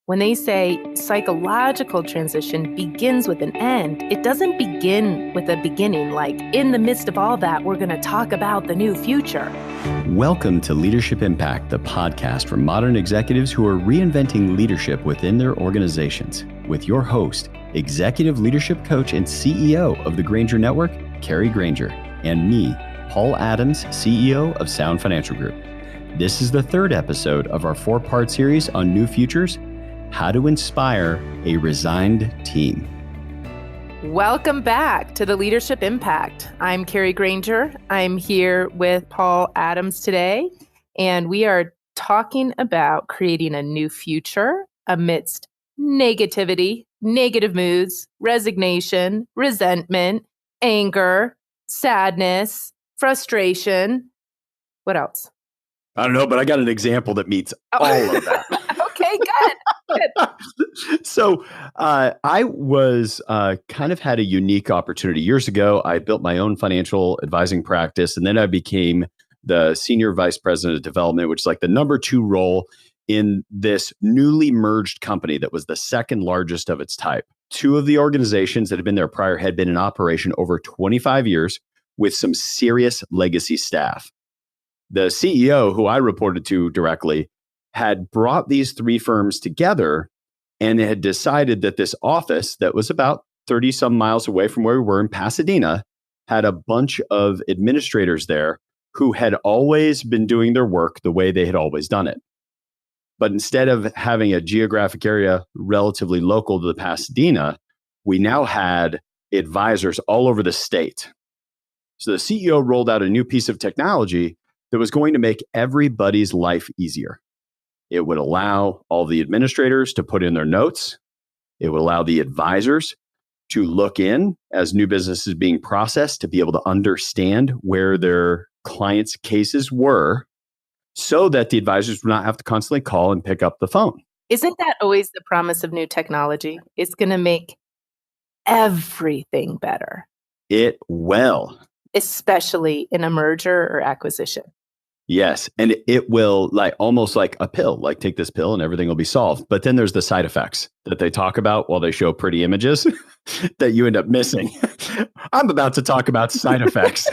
When they say psychological transition begins with an end, it doesn't begin with a beginning, like in the midst of all that, we're going to talk about the new future. Welcome to Leadership Impact, the podcast for modern executives who are reinventing leadership within their organizations. With your host, executive leadership coach and CEO of the Granger Network, Kari Granger, and me, Paul Adams, CEO of Sound Financial Group. This is the third episode of our four-part series on new futures, how to inspire a resigned team. Welcome back to the Leadership Impact. I'm Kari Granger. I'm here with Paul Adams today, and we are talking about creating a new future amidst negativity, negative moods, resignation, resentment, anger, sadness, frustration. What else? I don't know, but I got an example that meets all of that. Okay, good. So I was kind of had a unique opportunity. Years ago, I built my own financial advising practice, and then I became the senior vice president of development, which is like the number 2 role in this newly merged company that was the second largest of its type. 2 of the organizations that had been there prior had been in operation over 25 years with some serious legacy staff. The CEO, who I reported to directly, had brought these 3 firms together and had decided that this office that was about 30 some miles away from where we were in Pasadena had a bunch of administrators there who had always been doing their work the way they had always done it. But instead of having a geographic area relatively local to the Pasadena, we now had advisors all over the state. So the CEO rolled out a new piece of technology that was going to make everybody's life easier. It would allow all the administrators to put in their notes. It would allow the advisors to look in as new business is being processed to be able to understand where their clients' cases were so that the advisors would not have to constantly call and pick up the phone. Isn't that always the promise of new technology? It's going to make everything better. It will. Especially in a merger or acquisition. Yes. And it will almost like a pill, like take this pill and everything will be solved. But then there's the side effects that they talk about while they show pretty images that you end up missing. I'm about to talk about side effects.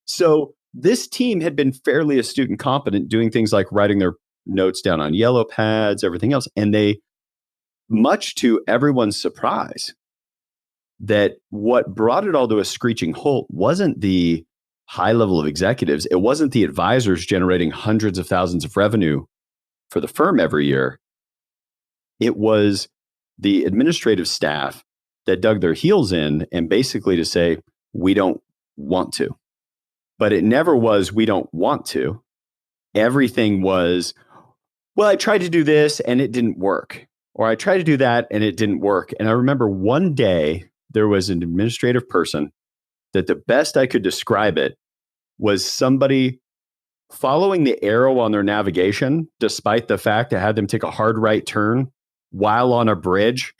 So this team had been fairly astute and competent doing things like writing their notes down on yellow pads, everything else. And they, much to everyone's surprise, that what brought it all to a screeching halt wasn't the high level of executives. It wasn't the advisors generating hundreds of thousands of revenue for the firm every year. It was the administrative staff that dug their heels in and basically to say, we don't want to. But it never was, we don't want to. Everything was, well, I tried to do this and it didn't work. Or I tried to do that and it didn't work. And I remember one day there was an administrative person that the best I could describe it was somebody following the arrow on their navigation, despite the fact I had them take a hard right turn while on a bridge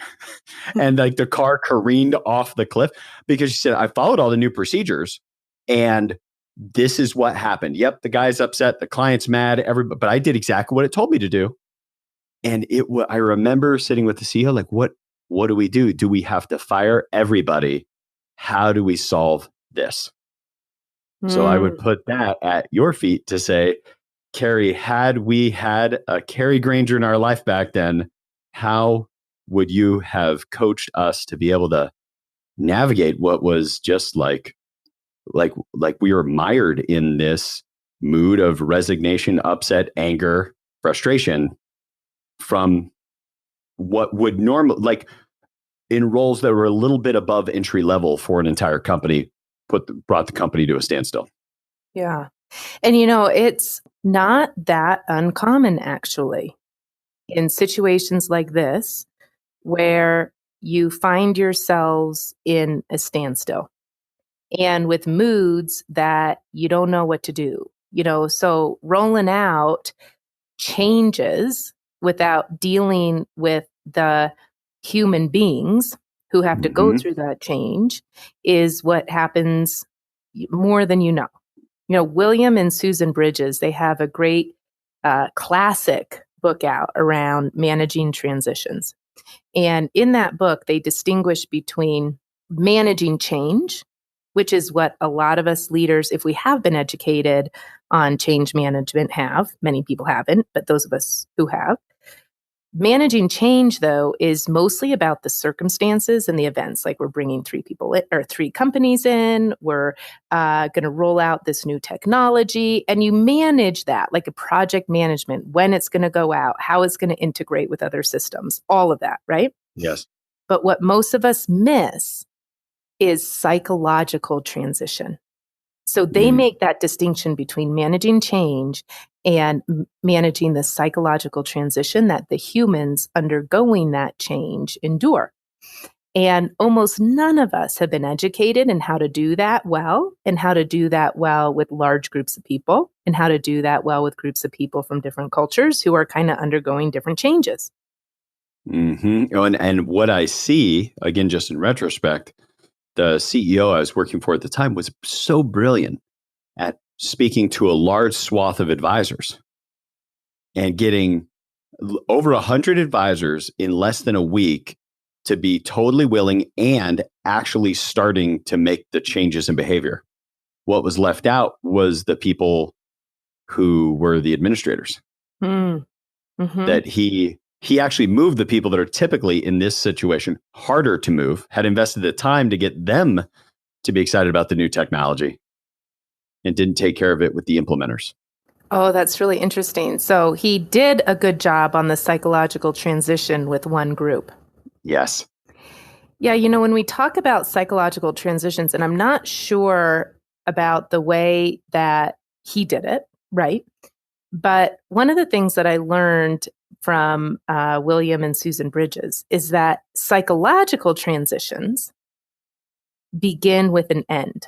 and like the car careened off the cliff because she said, I followed all the new procedures and this is what happened. Yep, the guy's upset, the client's mad, but I did exactly what it told me to do. And I remember sitting with the CEO, like, what do we do? Do we have to fire everybody? How do we solve this? So I would put that at your feet to say, Kari, had we had a Kari Granger in our life back then, how would you have coached us to be able to navigate what was just like we were mired in this mood of resignation, upset, anger, frustration from what would normally, in roles that were a little bit above entry level for an entire company, brought the company to a standstill. Yeah. And it's not that uncommon actually in situations like this where you find yourselves in a standstill and with moods that you don't know what to do. So rolling out changes without dealing with the human beings who have to go through that change is what happens more than you know. William and Susan Bridges, they have a great classic book out around managing transitions. And in that book, they distinguish between managing change, which is what a lot of us leaders, if we have been educated on change management, have. Many people haven't, but those of us who have. Managing change, though, is mostly about the circumstances and the events. Like we're bringing 3 people in, or 3 companies in. We're going to roll out this new technology, and you manage that like a project management, when it's going to go out, how it's going to integrate with other systems, all of that, right? Yes. But what most of us miss is psychological transition. So they make that distinction between managing change and managing the psychological transition that the humans undergoing that change endure. And almost none of us have been educated in how to do that well, and how to do that well with large groups of people, and how to do that well with groups of people from different cultures who are kind of undergoing different changes. Mm-hmm. And what I see, again, just in retrospect, the CEO I was working for at the time was so brilliant at speaking to a large swath of advisors and getting over 100 advisors in less than a week to be totally willing and actually starting to make the changes in behavior. What was left out was the people who were the administrators. Mm-hmm. That he actually moved the people that are typically in this situation harder to move, had invested the time to get them to be excited about the new technology, and didn't take care of it with the implementers. Oh, that's really interesting. So he did a good job on the psychological transition with one group. Yes. Yeah, when we talk about psychological transitions, and I'm not sure about the way that he did it, right? But one of the things that I learned from William and Susan Bridges is that psychological transitions begin with an end.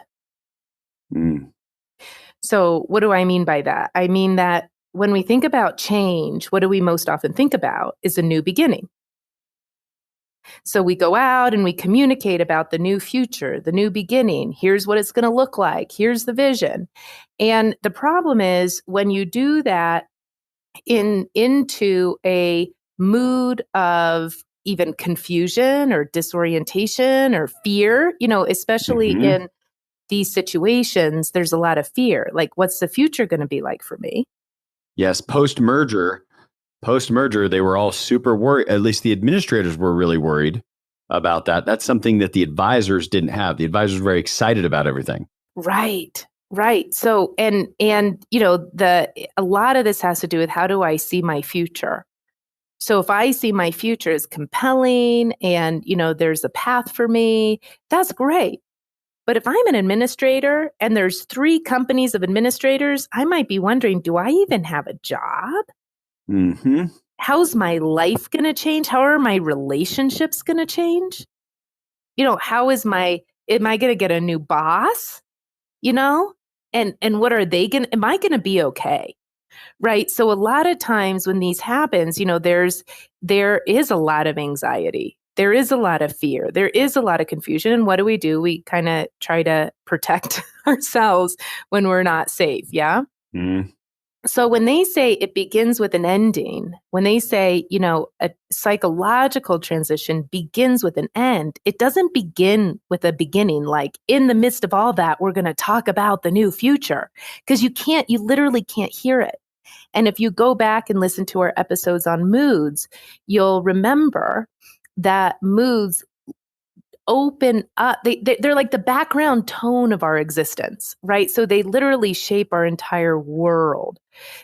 So what do I mean by that? I mean that when we think about change, what do we most often think about is a new beginning. So we go out and we communicate about the new future, the new beginning. Here's what it's going to look like. Here's the vision. And the problem is when you do that into a mood of even confusion or disorientation or fear, especially in these situations, there's a lot of fear. Like, what's the future going to be like for me? Yes. Post-merger, they were all super worried. At least the administrators were really worried about that. That's something that the advisors didn't have. The advisors were very excited about everything. Right. So, and a lot of this has to do with, how do I see my future? So if I see my future as compelling and, there's a path for me, that's great. But if I'm an administrator and there's 3 companies of administrators, I might be wondering, do I even have a job? Mm-hmm. How's my life going to change? How are my relationships going to change? Am I going to get a new boss? And what are they going to, am I going to be okay? Right. So a lot of times when these happens, there is a lot of anxiety. There is a lot of fear. There is a lot of confusion. And what do? We kind of try to protect ourselves when we're not safe. Yeah. Mm. So when they say it begins with an ending, when they say, a psychological transition begins with an end, it doesn't begin with a beginning. Like, in the midst of all that, we're going to talk about the new future, because you literally can't hear it. And if you go back and listen to our episodes on moods, you'll remember that moods open up. They're like the background tone of our existence, right? So they literally shape our entire world.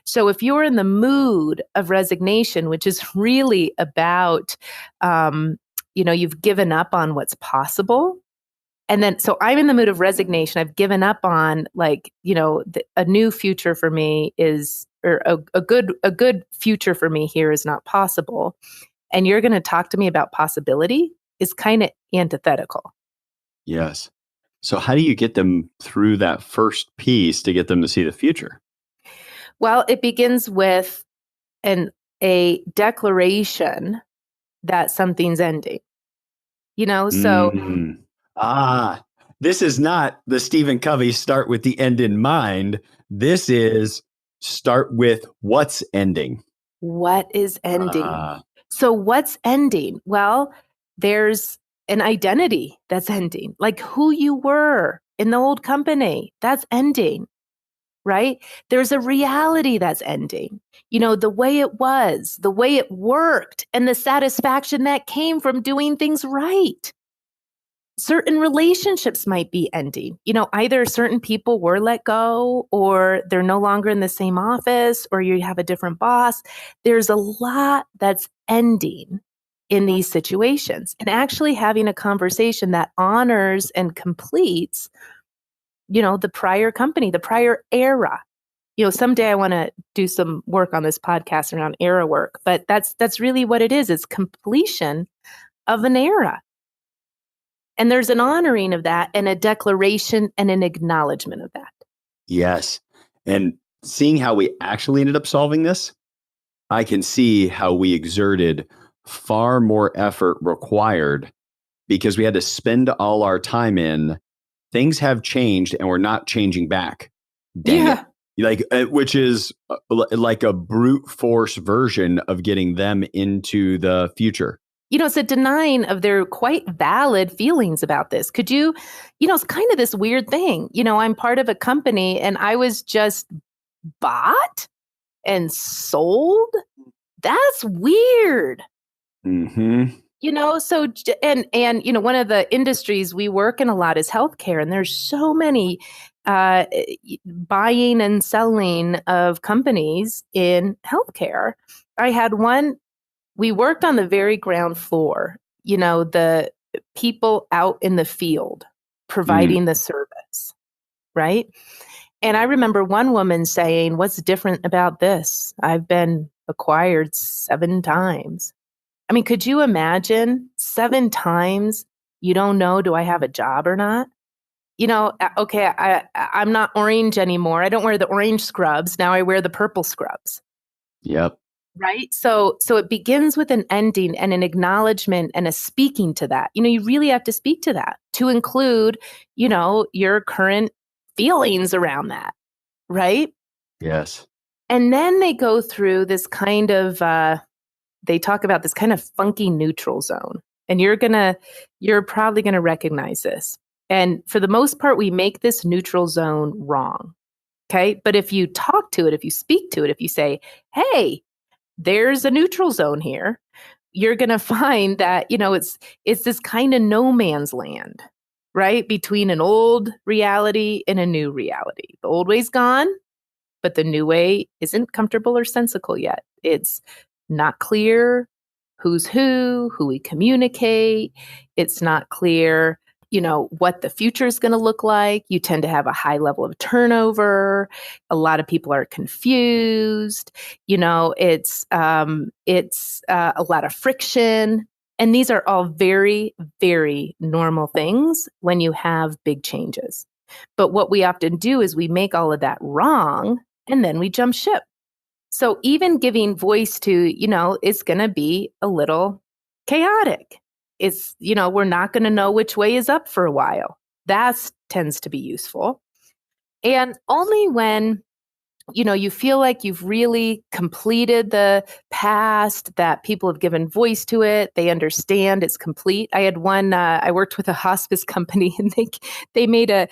So if you're in the mood of resignation, which is really about, you've given up on what's possible. And then, so I'm in the mood of resignation. I've given up on, a new future for me is, or a good future for me here is not possible. And you're going to talk to me about possibility is kind of antithetical. Yes. So how do you get them through that first piece to get them to see the future? Well, it begins with a declaration that something's ending. So this is not the Stephen Covey start with the end in mind. This is start with what's ending. What is ending? Uh, So what's ending? Well, there's an identity that's ending, like who you were in the old company, that's ending, right? There's a reality that's ending. The way it was, the way it worked, and the satisfaction that came from doing things right. Certain relationships might be ending. Either certain people were let go, or they're no longer in the same office, or you have a different boss. There's a lot that's ending in these situations. And actually having a conversation that honors and completes, the prior company, the prior era. Someday I want to do some work on this podcast around era work, but that's really what it is. It's completion of an era. And there's an honoring of that and a declaration and an acknowledgement of that. yes. And seeing how we actually ended up solving this, I can see how we exerted far more effort required because we had to spend all our time in things have changed and we're not changing back. Dang it. Like, which is like a brute force version of getting them into the future. It's a denying of their quite valid feelings about this. Could you, it's kind of this weird thing. I'm part of a company and I was just bought and sold. That's weird. Mm-hmm. So, and one of the industries we work in a lot is healthcare. And there's so many buying and selling of companies in healthcare. I had one. We worked on the very ground floor, the people out in the field providing the service, right? And I remember one woman saying, "What's different about this? I've been acquired 7 times." I mean, could you imagine 7 times you don't know, do I have a job or not? Okay, I'm not orange anymore. I don't wear the orange scrubs. Now I wear the purple scrubs. Yep. Right. So it begins with an ending and an acknowledgement and a speaking to that. You really have to speak to that to include, your current feelings around that. Right. Yes. And then they go through this kind of, they talk about this kind of funky neutral zone. And you're probably going to recognize this. And for the most part, we make this neutral zone wrong. Okay. But if you talk to it, if you speak to it, if you say, hey, there's a neutral zone here, you're going to find that, it's this kind of no man's land, right? Between an old reality and a new reality. The old way's gone, but the new way isn't comfortable or sensical yet. It's not clear who's who we communicate. It's not clear, what the future is going to look like. You tend to have a high level of turnover. A lot of people are confused. It's a lot of friction. And these are all very, very normal things when you have big changes. But what we often do is we make all of that wrong and then we jump ship. So even giving voice to, it's going to be a little chaotic. It's, we're not going to know which way is up for a while. That tends to be useful. And only when, you feel like you've really completed the past, that people have given voice to it, they understand it's complete. I had one, I worked with a hospice company and they made a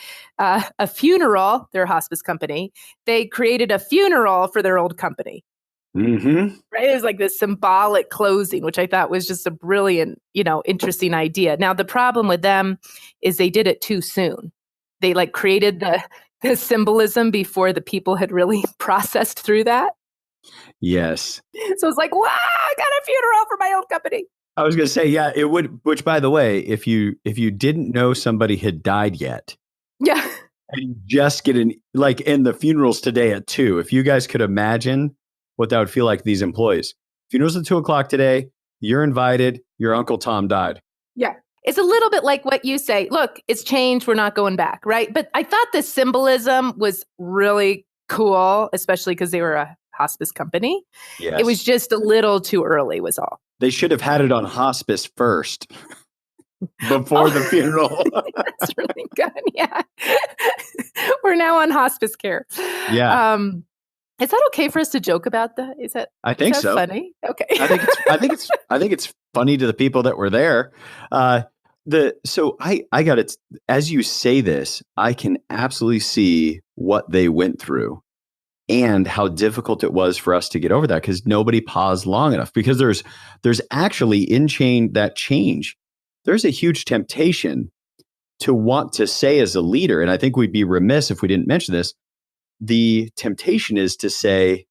funeral, their hospice company. They created a funeral for their old company. Mm-hmm. Right? It was like this symbolic closing, which I thought was just a brilliant, interesting idea. Now, the problem with them is they did it too soon. They created the symbolism before the people had really processed through that. Yes. So it's like, wow, I got a funeral for my old company. I was going to say, yeah, it would, which by the way, if you didn't know somebody had died yet. Yeah. And you just get in the funerals today at 2, if you guys could imagine what that would feel like to these employees. Funerals at 2:00 today, you're invited, your Uncle Tom died. Yeah. It's a little bit like what you say. Look, it's changed. We're not going back. Right. But I thought the symbolism was really cool, especially because they were a hospice company. Yes. It was just a little too early was all. They should have had it on hospice first before the funeral. That's really good. Yeah. We're now on hospice care. Yeah. Is that okay for us to joke about that? I Is think that so. funny? Okay. I think it's funny to the people that were there. So I got it. As you say this, I can absolutely see what they went through and how difficult it was for us to get over that because nobody paused long enough. Because there's actually in that change, there's a huge temptation to want to say as a leader, and I think we'd be remiss if we didn't mention this. The temptation is to say,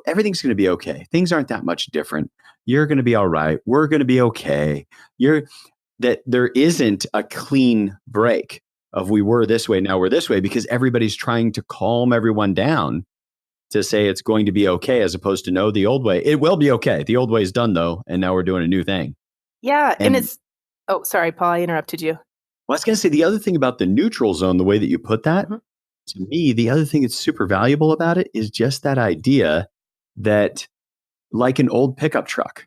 everything's going to be okay. Things aren't that much different. You're going to be all right. We're going to be okay. That there isn't a clean break of we were this way, now we're this way, because everybody's trying to calm everyone down to say it's going to be okay, as opposed to no, the old way. It will be okay. The old way is done though, and now we're doing a new thing. Yeah, and And oh, sorry, Paul, I interrupted you. I was going to say the other thing about the neutral zone, the way that you put that, to me, the other thing that's super valuable about it is just that idea that, like an old pickup truck,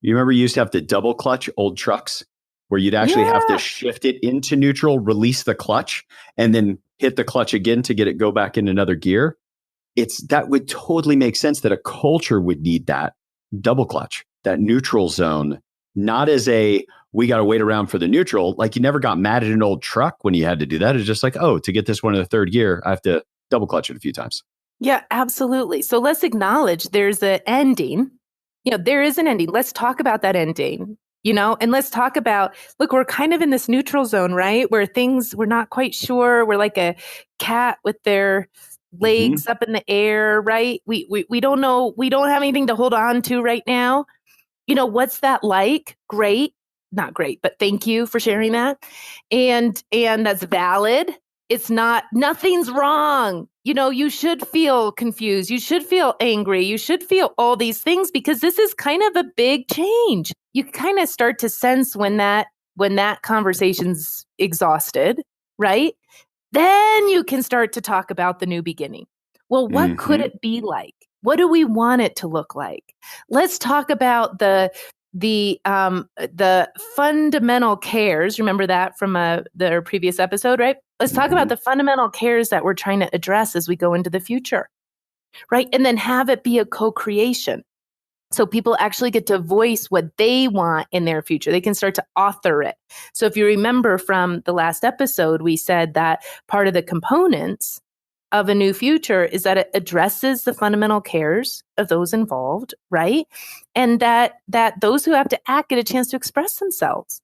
you remember you used to have to double clutch old trucks where you'd actually have to shift it into neutral, release the clutch, and then hit the clutch again to get it go back in another gear. That would totally make sense that a culture would need that double clutch, that neutral zone, not as we got to wait around for the neutral. Like you never got mad at an old truck when you had to do that. It's just like, oh, to get this one in the third gear, I have to double clutch it a few times. Yeah, absolutely. So let's acknowledge there's an ending. There is an ending. Let's talk about that ending, and let's talk about, look, we're kind of in this neutral zone, right? Where we're not quite sure. We're like a cat with their legs up in the air, right? We don't know. We don't have anything to hold on to right now. What's that like? Great. Not great, but thank you for sharing that. And that's valid. Nothing's wrong. You should feel confused. You should feel angry. You should feel all these things because this is kind of a big change. You kind of start to sense when that conversation's exhausted, right? Then you can start to talk about the new beginning. Well, what could it be like? What do we want it to look like? Let's talk about the fundamental cares. Remember that from the previous episode, right? Let's talk about the fundamental cares that we're trying to address as we go into the future, right? And then have it be a co-creation. So people actually get to voice what they want in their future. They can start to author it. So if you remember from the last episode, we said that part of the components of a new future is that it addresses the fundamental cares of those involved, right? And that those who have to act get a chance to express themselves.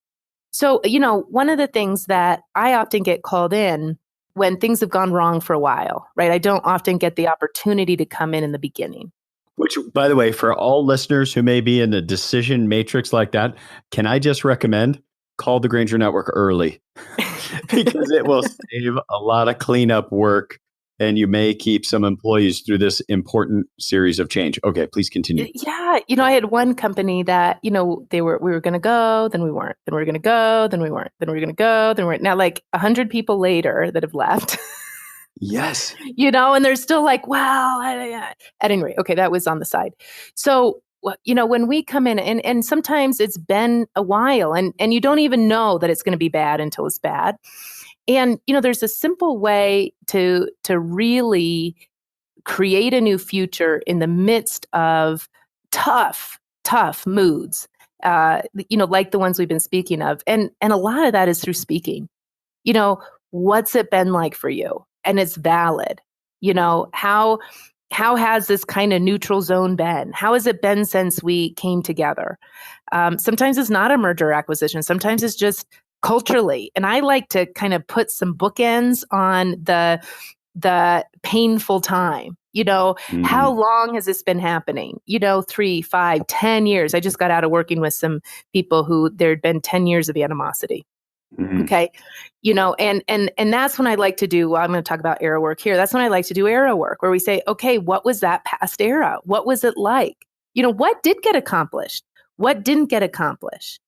So, one of the things that I often get called in when things have gone wrong for a while, right? I don't often get the opportunity to come in the beginning. Which, by the way, for all listeners who may be in a decision matrix like that, can I just recommend call the Granger Network early because it will save a lot of cleanup work and you may keep some employees through this important series of change. Okay, please continue. Yeah. I had one company that, we were going to go, then we weren't, then we were going to go, then we weren't, then we were going to go, then we weren't. Now, like 100 people later that have left. Yes. And they're still like, well, at any rate, okay, that was on the side. So, when we come in and sometimes it's been a while and you don't even know that it's going to be bad until it's bad. And, there's a simple way to really create a new future in the midst of tough moods, like the ones we've been speaking of. And a lot of that is through speaking. What's it been like for you? And it's valid. How has this kind of neutral zone been? How has it been since we came together? Sometimes it's not a merger acquisition. Sometimes it's just culturally. And I like to kind of put some bookends on the painful time. How long has this been happening? 3, 5, 10 years. I just got out of working with some people who there'd been 10 years of animosity. Okay. And that's when I like to do, I'm going to talk about era work here. That's when I like to do era work where we say, okay, what was that past era? What was it like? What did get accomplished? What didn't get accomplished?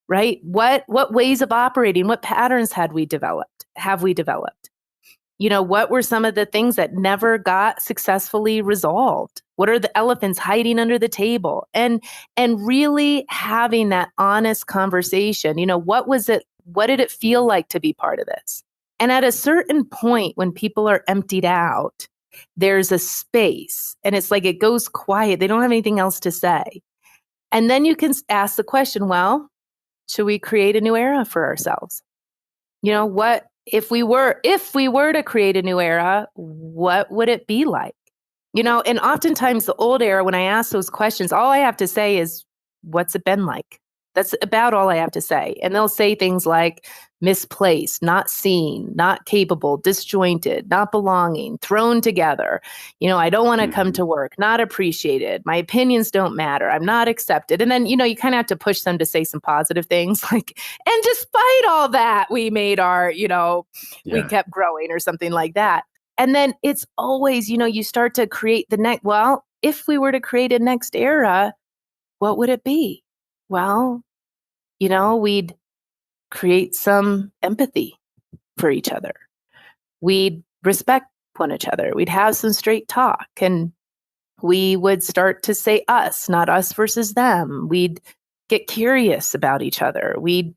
Right? What ways of operating, what patterns have we developed? What were some of the things that never got successfully resolved? What are the elephants hiding under the table? And really having that honest conversation. What was it? What did it feel like to be part of this? And at a certain point when people are emptied out, there's a space, and it's like it goes quiet. They don't have anything else to say. And then you can ask the question, well, should we create a new era for ourselves? What if we were to create a new era, what would it be like? And oftentimes the old era, when I ask those questions, all I have to say is, what's it been like? That's about all I have to say. And they'll say things like misplaced, not seen, not capable, disjointed, not belonging, thrown together. I don't want to come to work, not appreciated. My opinions don't matter. I'm not accepted. And then, you kind of have to push them to say some positive things like, and despite all that, we made our, we kept growing or something like that. And then it's always, you start to create the next, well, if we were to create a next era, what would it be? Well, we'd create some empathy for each other. We'd respect one another. We'd have some straight talk, and we would start to say us, not us versus them. We'd get curious about each other. We'd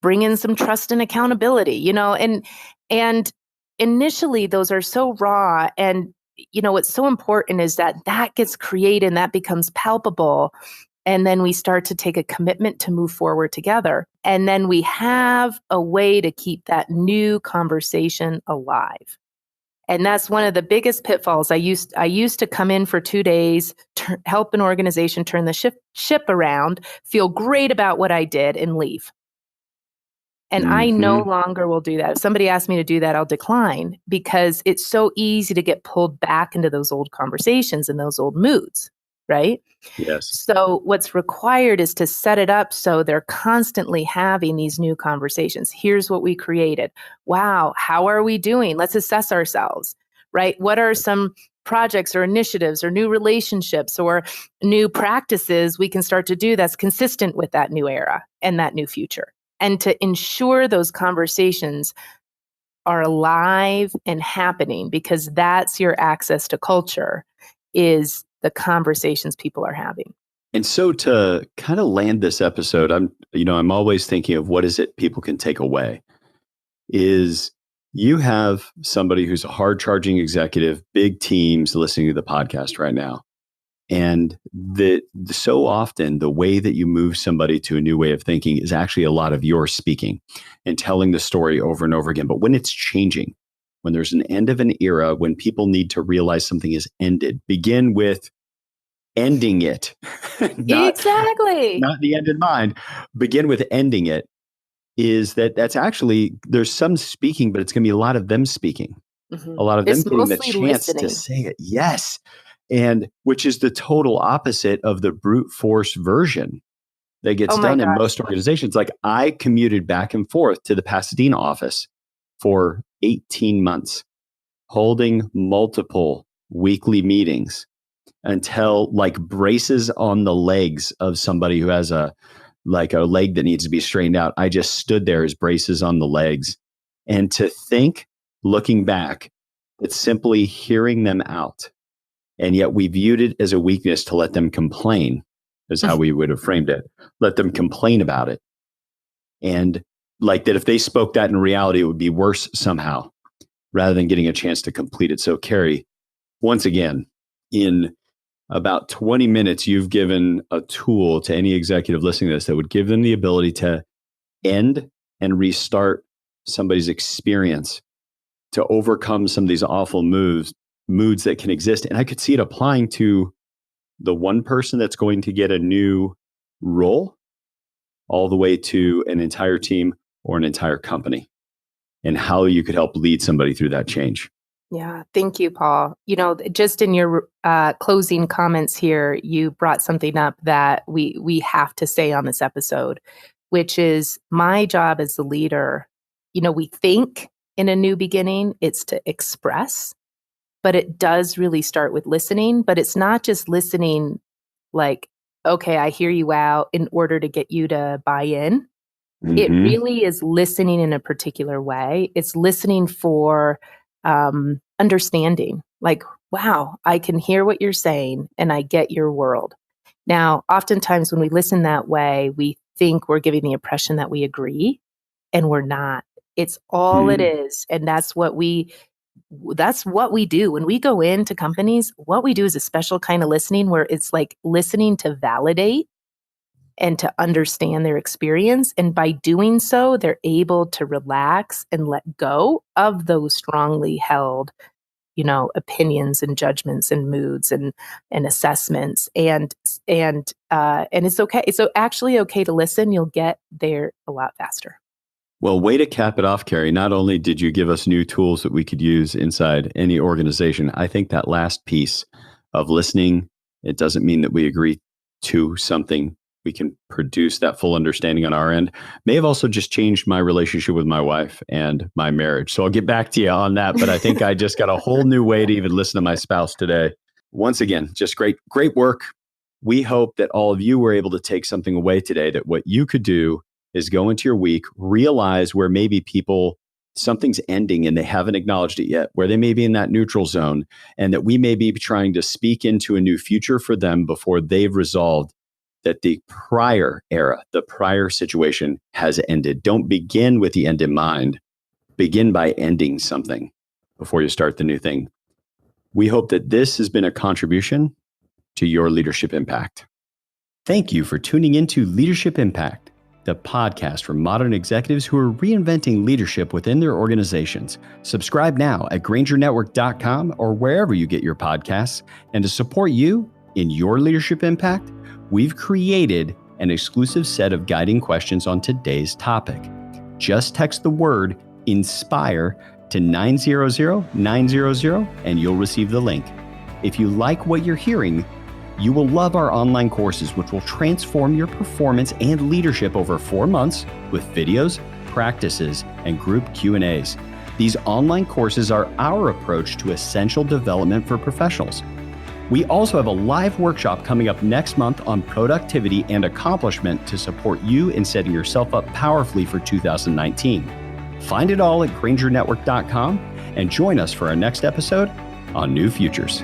bring in some trust and accountability, and initially those are so raw. And, what's so important is that gets created and that becomes palpable. And then we start to take a commitment to move forward together. And then we have a way to keep that new conversation alive. And that's one of the biggest pitfalls. I used to come in for 2 days, help an organization turn the ship around, feel great about what I did, and leave. And I no longer will do that. If somebody asks me to do that, I'll decline, because it's so easy to get pulled back into those old conversations and those old moods. Right? Yes. So what's required is to set it up so they're constantly having these new conversations. Here's what we created. Wow, how are we doing? Let's assess ourselves, right? What are some projects or initiatives or new relationships or new practices we can start to do that's consistent with that new era and that new future? And to ensure those conversations are alive and happening, because that's your access to culture, is the conversations people are having. And so to kind of land this episode, I'm always thinking of what is it people can take away. Is you have somebody who's a hard charging executive, big teams listening to the podcast right now. And so often the way that you move somebody to a new way of thinking is actually a lot of your speaking and telling the story over and over again. But when it's changing, when there's an end of an era, when people need to realize something is ended, begin with ending it. Exactly. Not the end in mind. Begin with ending it. That's actually, there's some speaking, but it's going to be a lot of them speaking. A lot of them getting the chance to say it. Yes. And which is the total opposite of the brute force version that gets done in most organizations. Like, I commuted back and forth to the Pasadena office for 18 months, holding multiple weekly meetings until, like, braces on the legs of somebody who has a leg that needs to be straightened out. I just stood there as braces on the legs. And to think, looking back, it's simply hearing them out. And yet we viewed it as a weakness to let them complain, is how we would have framed it. Let them complain about it. And like that, if they spoke that in reality, it would be worse somehow, rather than getting a chance to complete it. So, Kari, once again, in about 20 minutes, you've given a tool to any executive listening to this that would give them the ability to end and restart somebody's experience, to overcome some of these awful moods that can exist. And I could see it applying to the one person that's going to get a new role, all the way to an entire team or an entire company, and how you could help lead somebody through that change. Yeah. Thank you, Paul. Just in your closing comments here, you brought something up that we have to say on this episode, which is my job as the leader. We think in a new beginning, it's to express, but it does really start with listening. But it's not just listening like, okay, I hear you out in order to get you to buy in. Mm-hmm. It really is listening in a particular way. It's listening for understanding, like, wow, I can hear what you're saying and I get your world. Now, oftentimes when we listen that way, we think we're giving the impression that we agree, and we're not. It's all it is. And that's what we that's what we do. When we go into companies, what we do is a special kind of listening where it's like listening to validate and to understand their experience. And by doing so, they're able to relax and let go of those strongly held, opinions and judgments and moods and assessments. And it's okay. It's actually okay to listen. You'll get there a lot faster. Well, way to cap it off, Kari. Not only did you give us new tools that we could use inside any organization, I think that last piece of listening, it doesn't mean that we agree to something. We can produce that full understanding on our end. May have also just changed my relationship with my wife and my marriage. So I'll get back to you on that. But I think I just got a whole new way to even listen to my spouse today. Once again, just great work. We hope that all of you were able to take something away today, that what you could do is go into your week, realize where maybe something's ending and they haven't acknowledged it yet, where they may be in that neutral zone, and that we may be trying to speak into a new future for them before they've resolved that the prior era, the prior situation has ended. Don't begin with the end in mind. Begin by ending something before you start the new thing. We hope that this has been a contribution to your leadership impact. Thank you for tuning into Leadership Impact, the podcast for modern executives who are reinventing leadership within their organizations. Subscribe now at grangernetwork.com or wherever you get your podcasts. And to support you in your leadership impact, we've created an exclusive set of guiding questions on today's topic. Just text the word INSPIRE to 900-900 and you'll receive the link. If you like what you're hearing, you will love our online courses, which will transform your performance and leadership over 4 months with videos, practices, and group Q&As. These online courses are our approach to essential development for professionals. We also have a live workshop coming up next month on productivity and accomplishment to support you in setting yourself up powerfully for 2019. Find it all at grangernetwork.com and join us for our next episode on New Futures.